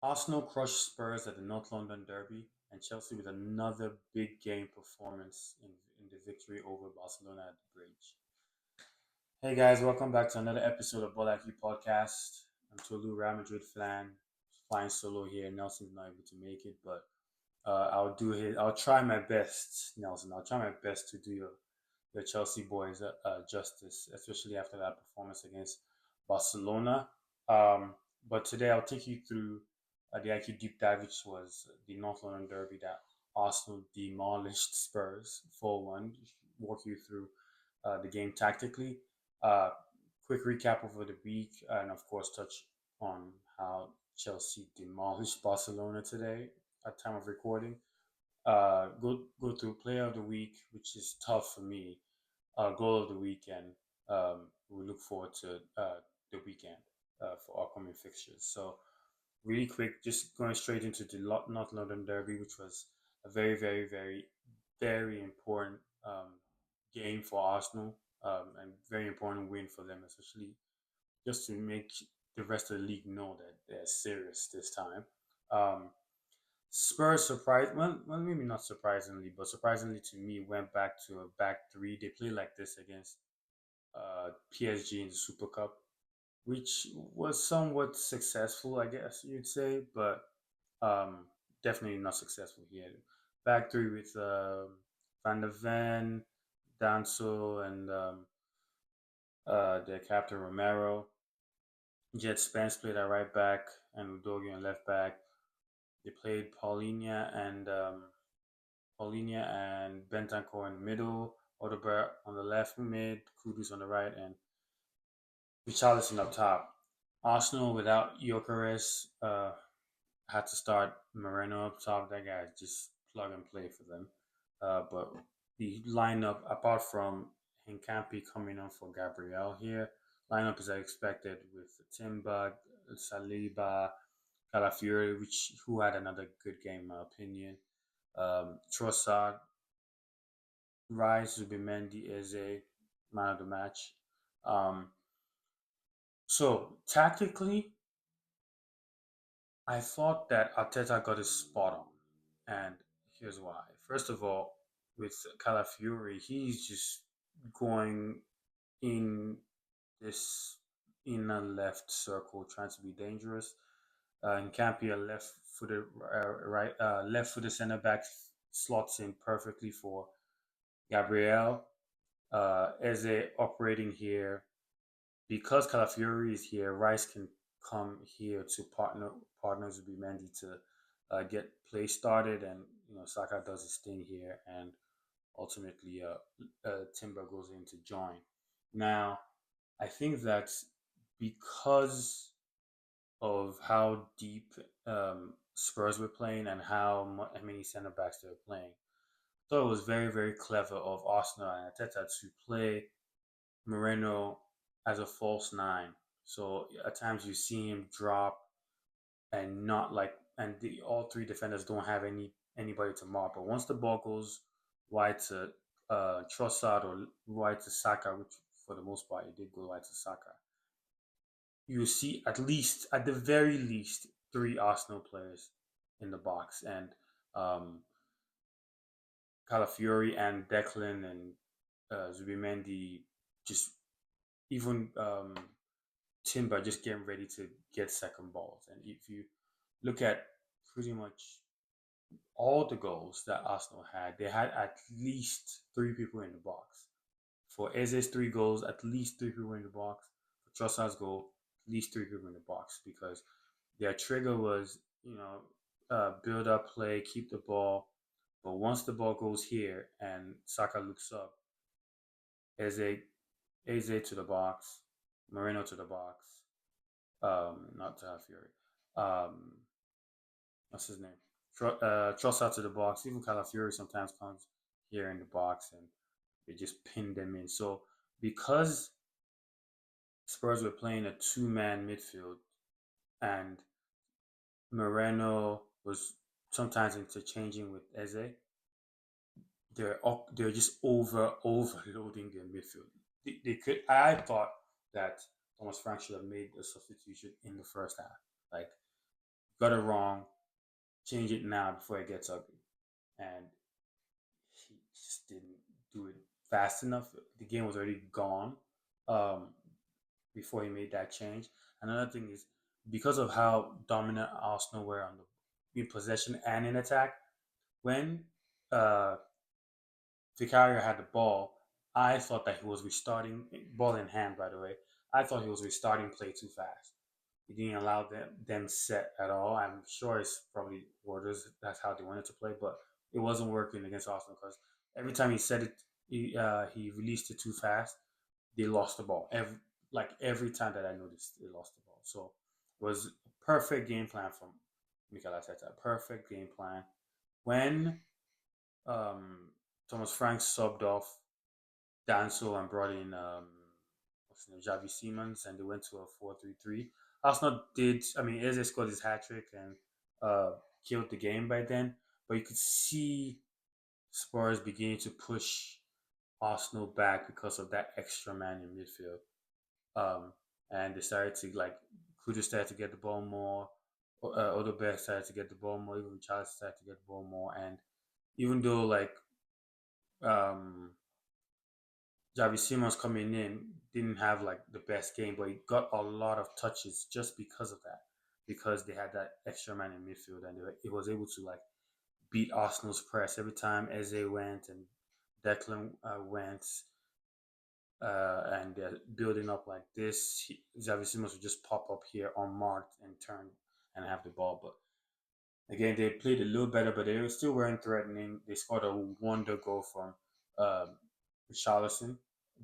Arsenal crushed Spurs at the North London Derby, and Chelsea with another big game performance in the victory over Barcelona at the Bridge. Hey guys, welcome back to another episode of Ball IQ Podcast. I'm Tolu, Real Madrid fan, flying solo here. Nelson's not able to make it, but I'll try my best, Nelson. I'll try my best to do your Chelsea boys justice, especially after that performance against Barcelona. Um, but today I'll take you through the IQ deep dive, which was the North London Derby that Arsenal demolished Spurs 4-1. Walk you through the game tactically. Uh, Quick recap over the week, and of course, touch on how Chelsea demolished Barcelona today at time of recording. Go through player of the week, which is tough for me. Goal of the weekend. We look forward to the weekend for upcoming fixtures. So really quick, just going straight into the North London Derby, which was a very, very, very, very important game for Arsenal, and very important win for them, especially just to make the rest of the league know that they're serious this time. Um, Spurs well, maybe not surprisingly, but surprisingly to me, went back to a back three. They played like this against PSG in the Super Cup, which was somewhat successful, I guess you'd say, but um, definitely not successful here. Back three with Van der Ven, Danso, and their captain Romero. Jet Spence played at right back and Udogi on left back. They played Paulinha and Bentancur in the middle, Odegaard on the left mid, Kudus on the right, and Richarlison up top. Arsenal without Gyökeres had to start Moreno up top. That guy just plug and play for them. But the lineup, apart from Hincampi coming on for Gabriel here, lineup is as expected with Timber, Saliba, Calafiori, who had another good game in my opinion. Trossard, Rice, Zubimendi, Eze, man of the match. Um, so tactically, I thought that Arteta got his spot on, and here's why. First of all, with Calafiori, he's just going in this inner left circle, trying to be dangerous. And Campia left-footed left-footed center back slots in perfectly for Gabriel. Eze operating here because Calafiori is here. Rice can come here to partners with Mendy to get play started, and Saka does his thing here, and ultimately Timber goes in to join. Now, I think that because of how deep Spurs were playing and how many center backs they were playing, I thought it was very, very clever of Arsenal and Arteta to play Moreno as a false nine. So at times you see him drop and not like, and all three defenders don't have anybody to mark. But once the ball goes wide to Trossard or wide to Saka, which for the most part it did go wide to Saka, you see at the very least, three Arsenal players in the box, and um, Calafiori and Declan and Zubimendi just even Timber just getting ready to get second balls. And if you look at pretty much all the goals that Arsenal had, they had at least three people in the box. For Eze's three goals, at least three people in the box. For Trossard's goal, at least three people in the box because their trigger was, build up play, keep the ball. But once the ball goes here and Saka looks up, Eze, Eze to the box, Moreno to the box, not Fury. Um, what's his name? Trossard to the box. Even Calafiori sometimes comes here in the box and they just pin them in. So because Spurs were playing a two-man midfield and Moreno was sometimes interchanging with Eze, they're just overloading their midfield. They could. I thought that Thomas Frank should have made a substitution in the first half. Like got it wrong, change it now before it gets ugly. And he just didn't do it fast enough. The game was already gone um, before he made that change. Another thing is because of how dominant Arsenal were on the in possession and in attack, when uh, Vicario had the ball, I thought that he was restarting ball in hand. By the way, I thought he was restarting play too fast. He didn't allow them set at all. I'm sure it's probably orders. That's how they wanted to play, but it wasn't working against Arsenal because every time he said it, he released it too fast. They lost the ball. Every time that I noticed, they lost the ball. So it was a perfect game plan from Mikel Arteta. Perfect game plan. When um, Thomas Frank subbed off Danso and brought in what's his name, Javi Siemens, and they went to a 4-3-3. Arsenal did. I mean, Eze scored his hat trick and uh, killed the game by then. But you could see Spurs beginning to push Arsenal back because of that extra man in midfield. Um, and they started to like Kudus started to get the ball more. Odegaard started to get the ball more. Even Charles started to get the ball more. And even though like um, Javi Simons coming in didn't have like the best game, but he got a lot of touches just because of that, because they had that extra man in midfield, and he was able to like beat Arsenal's press every time Eze went and Declan went, and they're building up like this. Javi Simons would just pop up here unmarked and turn and have the ball, but again, they played a little better, but they still weren't threatening. They scored a wonder goal from um, Richarlison,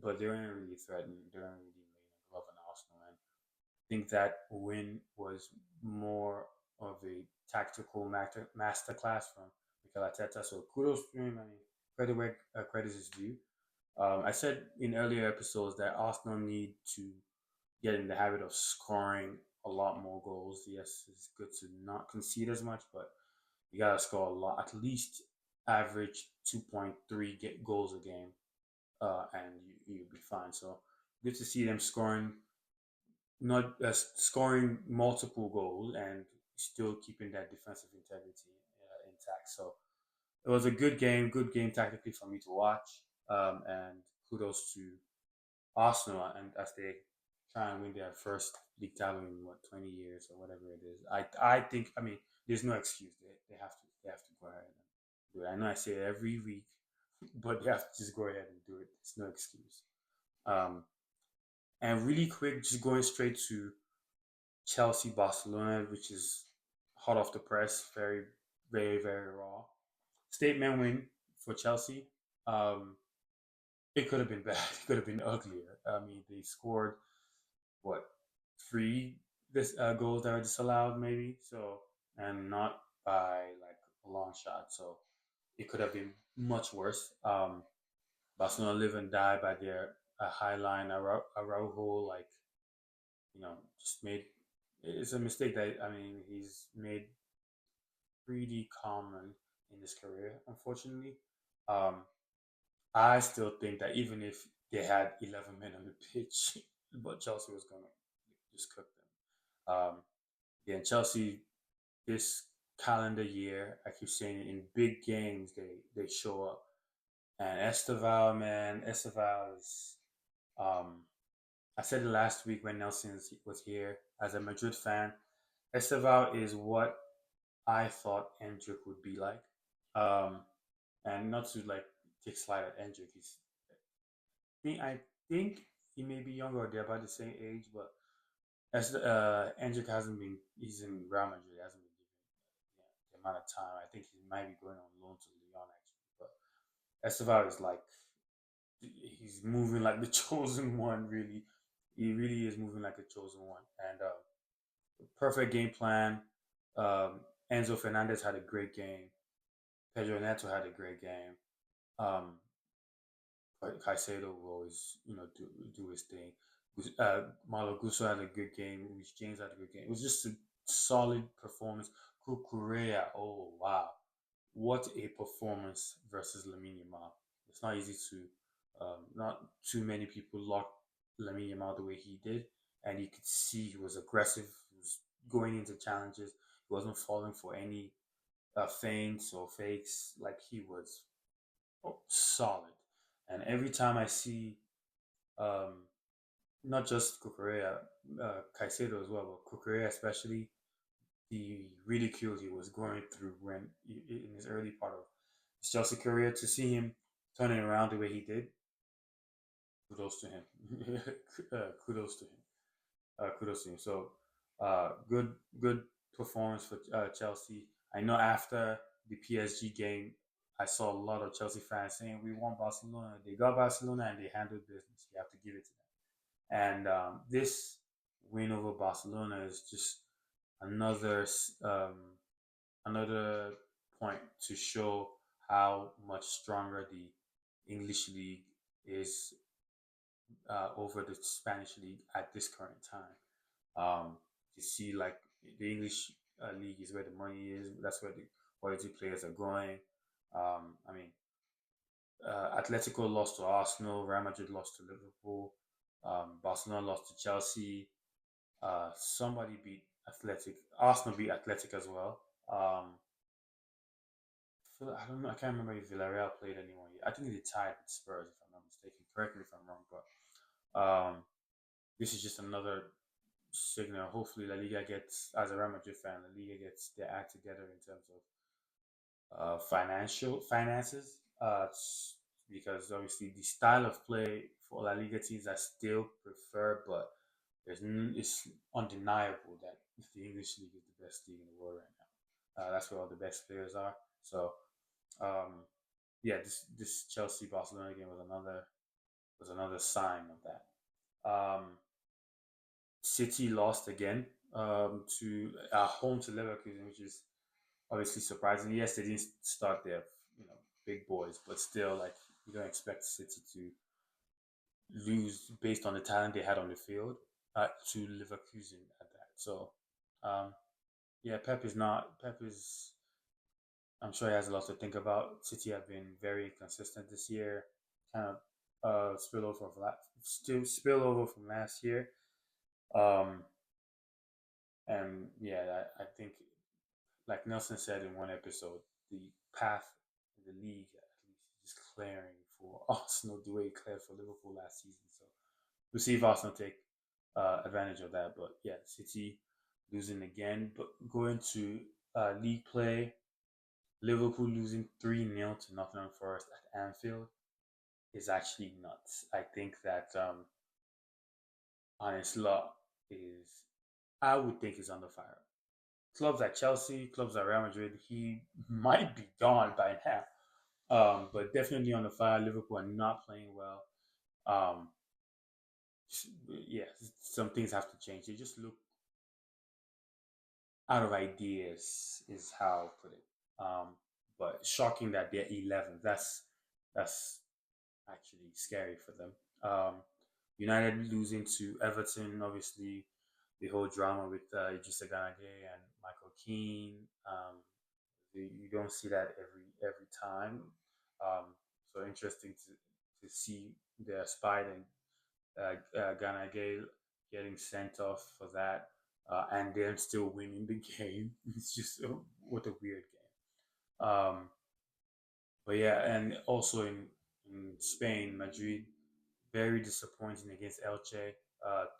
but they weren't really threatening. They weren't really laying a glove on Arsenal. And I think that win was more of a tactical masterclass from Mikel Arteta. So kudos to him. I mean, credit where credit is due. I said in earlier episodes that Arsenal need to get in the habit of scoring a lot more goals. Yes, it's good to not concede as much, but you gotta score a lot, at least average 2.3 get goals a game, and you'll be fine. So good to see them not scoring multiple goals and still keeping that defensive integrity intact. So it was a good game tactically for me to watch, and kudos to Arsenal and as they try and win their first league title in what 20 years or whatever it is. I think I mean there's no excuse. They have to go ahead and do it. I know I say it every week, but they have to just go ahead and do it. There's no excuse. Um, and really quick, just going straight to Chelsea Barcelona, which is hot off the press, very raw. Statement win for Chelsea. Um, it could have been bad. It could have been uglier. I mean, they scored what three this goals that were disallowed maybe, so and not by like a long shot, so it could have been much worse. Barcelona live and die by their high line. Araujo, like just made it's a mistake that I mean he's made pretty common in his career, unfortunately. um I still think that even if they had 11 men on the pitch, but Chelsea was gonna just cook them. Yeah, Chelsea this calendar year, I keep saying it, in big games they show up. And Esteval, man, Esteval is. Um, I said it last week when Nelson was here. As a Madrid fan, Esteval is what I thought Endrick would be like. Um, and not to like take slide at Endrick, I think he may be younger or they're about the same age, but as Endrick hasn't been, he's in Real Madrid, he hasn't been given the amount of time. I think he might be going on loan to Lyon actually, but Esteval is like he's moving like the chosen one. Really, he really is moving like a chosen one, and perfect game plan. Um, Enzo Fernandez had a great game. Pedro Neto had a great game. Um, but Caicedo will always, do his thing. Malo Gusto had a good game. Rich James had a good game. It was just a solid performance. Kukurea, oh wow, what a performance versus Lamine Yamal. It's not easy to, not too many people lock Lamine Yamal the way he did, and you could see he was aggressive. He was going into challenges. wasn't falling for any feints or fakes. Like he was solid. And every time I see, um, not just Kukurea, Caicedo as well, but Kukurea especially, the ridicule he was going through in his early part of his Chelsea career, to see him turning around the way he did, kudos to him. Kudos to him. Kudos to him. So, good performance for Chelsea. I know after the PSG game, I saw a lot of Chelsea fans saying we want Barcelona. They got Barcelona and they handled business. You have to give it to them. And this win over Barcelona is just another another point to show how much stronger the English league is over the Spanish league at this current time. You see, like the English league is where the money is. That's where the quality players are going. I mean, Atletico lost to Arsenal. Real Madrid lost to Liverpool. Barcelona lost to Chelsea. Somebody beat Athletic. Arsenal beat Athletic as well. I don't know. I can't remember if Villarreal played anyone yet. I think they tied with Spurs, if I'm not mistaken. Correct me if I'm wrong, but this is just another signal. Hopefully, La Liga gets, as a Real Madrid fan, La Liga gets their act together in terms of financial finances. Because obviously the style of play for La Liga teams I still prefer, but it's undeniable that the English league is the best league in the world right now. That's where all the best players are. So um, yeah, this Chelsea Barcelona game was another sign of that. City lost again to home to Leverkusen, which is obviously surprising. Yes, they didn't start their big boys, but still, like you don't expect City to lose based on the talent they had on the field to Leverkusen at that. So um, yeah, Pep is not. Pep is. I'm sure he has a lot to think about. City have been very consistent this year. Kind of spill over from last year. Um, and yeah, I think like Nelson said in one episode, the path in the league at least is clearing for Arsenal the way it cleared for Liverpool last season. So we'll see if Arsenal take advantage of that. But yeah, City losing again, but going to league play, Liverpool losing 3-0 to Nottingham Forest at Anfield is actually nuts. I think that Honest Law is, I would think, is under fire. Clubs like Chelsea, clubs like Real Madrid, he might be gone by now. But definitely on the fire. Liverpool are not playing well. Um, yeah, some things have to change. They just look out of ideas, is how I'll put it. But shocking that they're 11th. That's actually scary for them. United losing to Everton, obviously the whole drama with Idrissa Ganagay and Michael Keane. You don't see that every time. So interesting to see the Spide and Ganagay getting sent off for that, and then still winning the game. It's just what a weird game. But yeah, and also in Spain, Madrid very disappointing against Elche.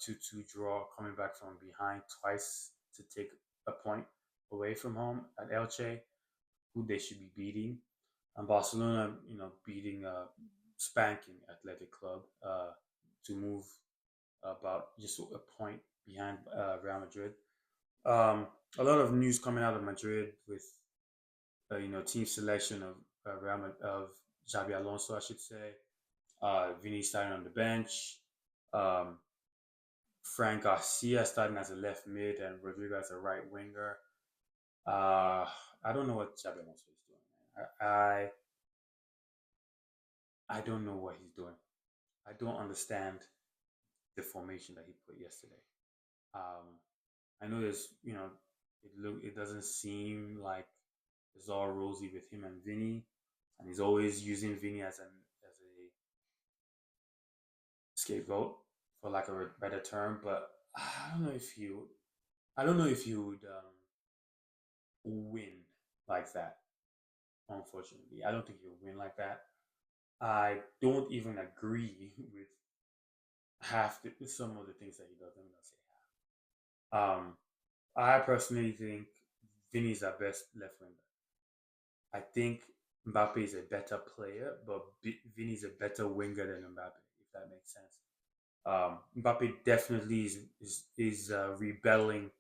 2-2 draw, coming back from behind twice to take a point away from home at Elche, who they should be beating. And Barcelona, beating spanking Athletic Club to move about just a point behind Real Madrid. A lot of news coming out of Madrid with team selection of of Xabi Alonso, I should say. Vini starting on the bench. Um, Frank Garcia starting as a left mid and Rodrigo as a right winger. I don't know what Xabi Alonso is doing, man. I don't know what he's doing. I don't understand the formation that he put yesterday. Um, I know it doesn't seem like it's all rosy with him and Vinny, and he's always using Vinny as a scapegoat, for lack of a better term. But I don't know if he would. win like that. Unfortunately, I don't think he'll win like that. I don't even agree with some of the things that he does. Let me not say half. I personally think Vinny's our best left winger. I think Mbappe is a better player, but Vinny's a better winger than Mbappe, if that makes sense. Mbappe definitely is rebelling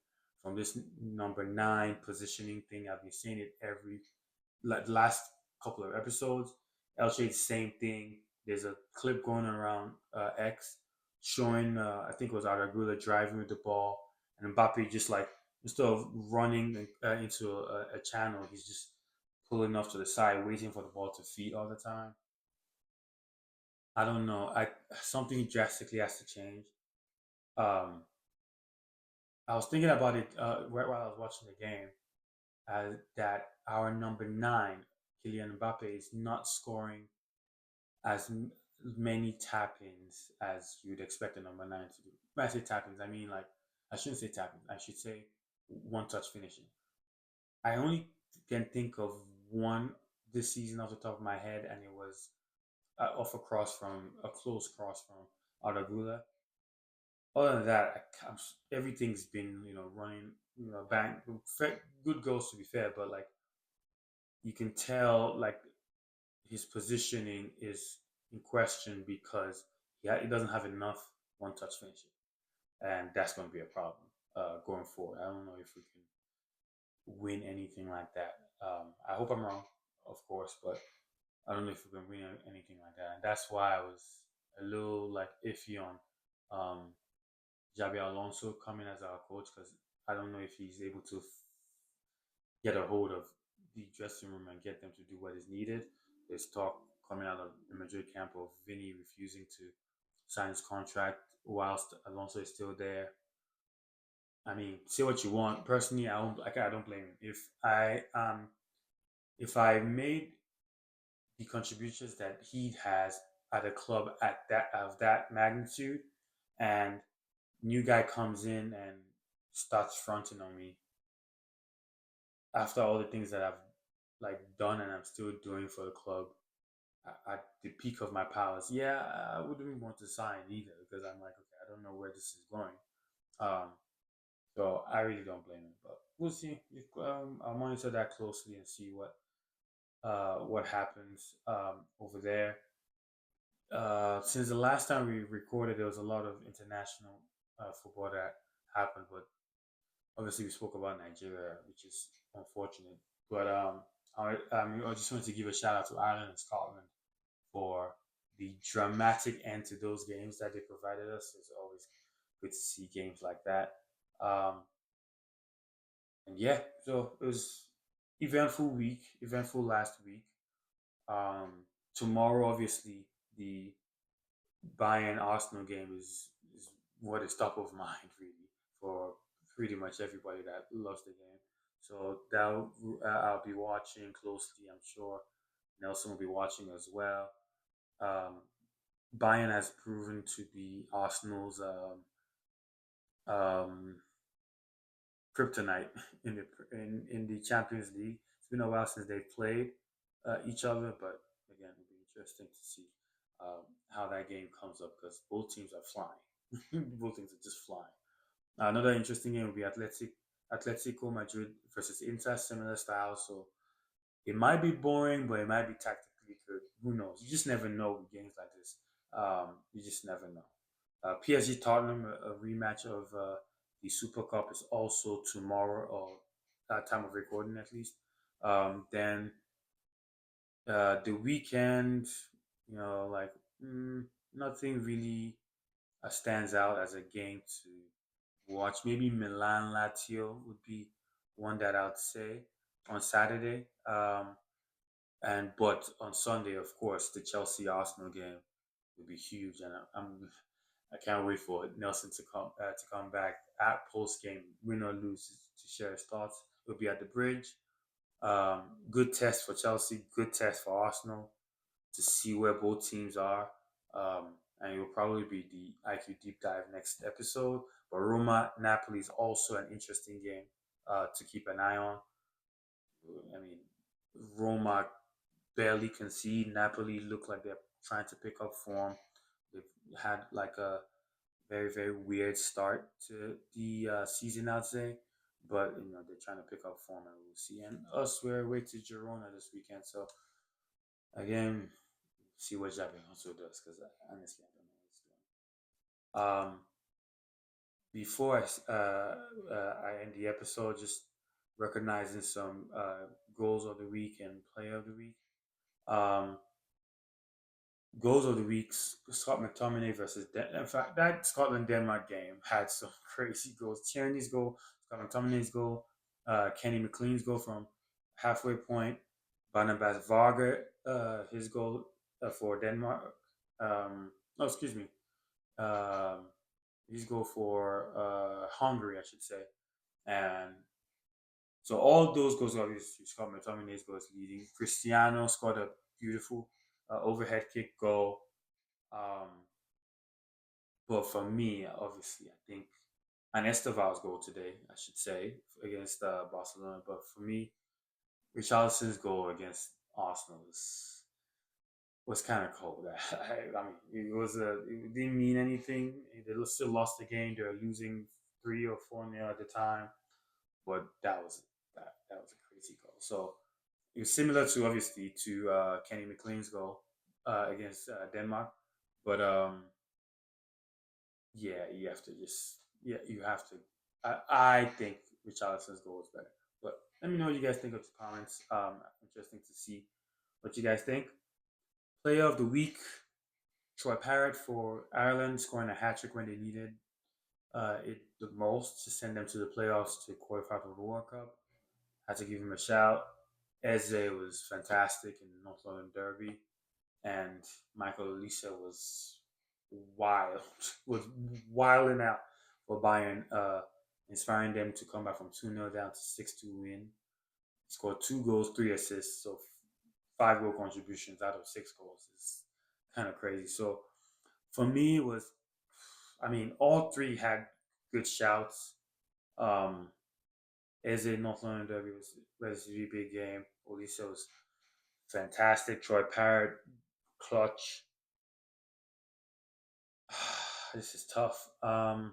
from this number nine positioning thing. I've been saying it every like the last couple of episodes. El same thing. There's a clip going around X showing I think it was Aragula driving with the ball, and Mbappe just like instead of running into a channel, he's just pulling off to the side, waiting for the ball to feed all the time. I don't know. I Something drastically has to change. Um, I was thinking about it while I was watching the game. That our number nine, Kylian Mbappe, is not scoring as many tap-ins as you'd expect a number nine to do. When I say tap-ins, I mean like I shouldn't say tap-ins. I should say one-touch finishing. I only can think of one this season off the top of my head, and it was off a close cross from Aragula. Other than that, everything's been running bang good goals to be fair, but like you can tell like his positioning is in question because he doesn't have enough one touch finishing, and that's going to be a problem going forward. I don't know if we can win anything like that. I hope I'm wrong, of course, but I don't know if we can win anything like that, and that's why I was a little like iffy on um, Javi Alonso coming as our coach because I don't know if he's able to get a hold of the dressing room and get them to do what is needed. There's talk coming out of the Madrid camp of Vinny refusing to sign his contract whilst Alonso is still there. I mean, say what you want. Personally, I don't blame him. If I made the contributions that he has at a club at that of that magnitude, and new guy comes in and starts fronting on me after all the things that I've like done and I'm still doing for the club at the peak of my powers, yeah, I wouldn't want to sign either because I'm like, okay, I don't know where this is going. Um, so I really don't blame him, but we'll see. I'll monitor that closely and see what happens over there. Since the last time we recorded, there was a lot of international football that happened, but obviously we spoke about Nigeria, which is unfortunate. But I just wanted to give a shout out to Ireland and Scotland for the dramatic end to those games that they provided us. It's always good to see games like that. Um, and yeah, so it was eventful last week. Tomorrow, obviously, the Bayern Arsenal game is what is top of mind really for pretty much everybody that loves the game. So that I'll be watching closely. I'm sure Nelson will be watching as well. Um, Bayern has proven to be Arsenal's um, kryptonite in the Champions League. It's been a while since they've played each other, but again, it'll be interesting to see how that game comes up because both teams are flying. Both teams are just flying. Another interesting game will be Atletico Madrid versus Inter, similar style. So it might be boring, but it might be tactically good. Who knows? You just never know with games like this. You just never know. PSG Tottenham, a rematch of the Super Cup, is also tomorrow, or that time of recording at least. Then the weekend, you know, like nothing really stands out as a game to watch. Maybe Milan Lazio would be one that I'd say on Saturday. And but on Sunday, of course, the Chelsea Arsenal game will be huge, and I can't wait for Nelson to come back at post game, win or lose, to share his thoughts. It'll be at the Bridge. Good test for Chelsea, good test for Arsenal to see where both teams are. And it will probably be the IQ deep dive next episode. But Roma Napoli is also an interesting game to keep an eye on. I mean, Roma barely concede. Napoli look like they're trying to pick up form. They've had like a very weird start to the season, I'd say. But they're trying to pick up form, and we'll see. And us, we're away to Girona this weekend, so again, see what Xabi also does, because honestly, I don't know what he's doing. Before I end the episode, just recognizing some goals of the week and player of the week. Um, Goals of the week: Scott McTominay versus in fact, that Scotland Denmark game had some crazy goals. Tierney's goal, Scott McTominay's goal, Kenny McLean's goal from halfway point, Barnabas Varga, his goal for Denmark. No, excuse me. Um, his goal for Hungary, I should say. And so all those goals, obviously, Scott McTominay's goals leading. Cristiano scored a beautiful overhead kick goal. Um, but for me, obviously, I think and Esteval's goal today, I should say, against Barcelona. But for me, Richarlison's goal against Arsenal was kind of cold. I mean, it didn't mean anything. They still lost the game. They were losing 3 or 4 nil at the time, but that was a crazy goal. So it was similar to obviously to Kenny McLean's goal against Denmark, but yeah, you have to just yeah, you have to. I think Richarlison's goal is better. But let me know what you guys think of the comments. Interesting to see what you guys think. Player of the week, Troy Parrott for Ireland, scoring a hat trick when they needed it the most to send them to the playoffs to qualify for the World Cup. Had to give him a shout. Eze was fantastic in the North London Derby, and Michael Olise wild, was wilding out for Bayern, inspiring them to come back from 2-0 down to 6-2 win. He scored 2 goals, 3 assists, so 5 goal contributions out of 6 goals is kind of crazy. So for me, it was, I mean, all three had good shouts. Um, Eze North London Derby was a relatively big game. Olise was fantastic. Troy Parrott, clutch. This is tough. I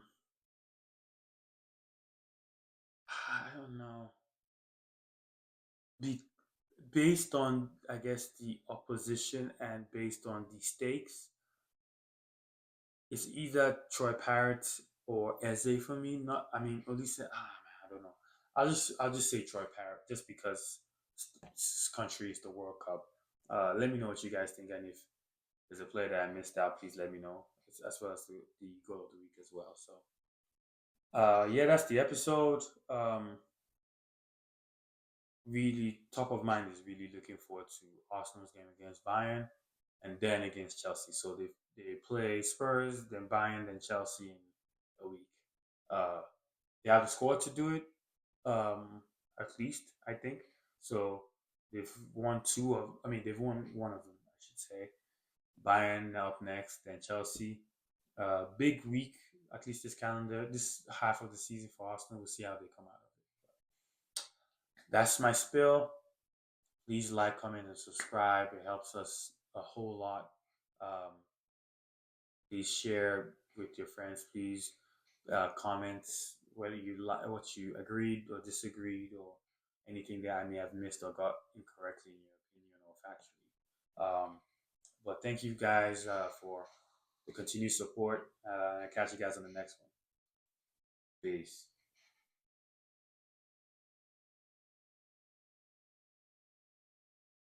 don't know. Be, Based on, I guess, the opposition and based on the stakes, it's either Troy Parrott or Eze for me. Not, I mean, Olise. Man, I don't know. I'll just say Troy Parrott just because this country is the World Cup. Let me know what you guys think, and if there's a player that I missed out, please let me know, as well as the goal of the week as well. So, yeah, that's the episode. Really top of mind is really looking forward to Arsenal's game against Bayern and then against Chelsea. So they play Spurs, then Bayern, then Chelsea in a week. Uh, they have the squad to do it, at least I think. So they've won they've won one of them, I should say. Bayern up next, then Chelsea. Big week, at least this half of the season for Arsenal. We'll see how they come out of it. That's my spill. Please like, comment, and subscribe. It helps us a whole lot. Um, please share with your friends. Please comment whether you like what you agreed or disagreed or anything that I may have missed or got incorrectly in your opinion or factually. But thank you guys for the continued support. I'll catch you guys on the next one. Peace.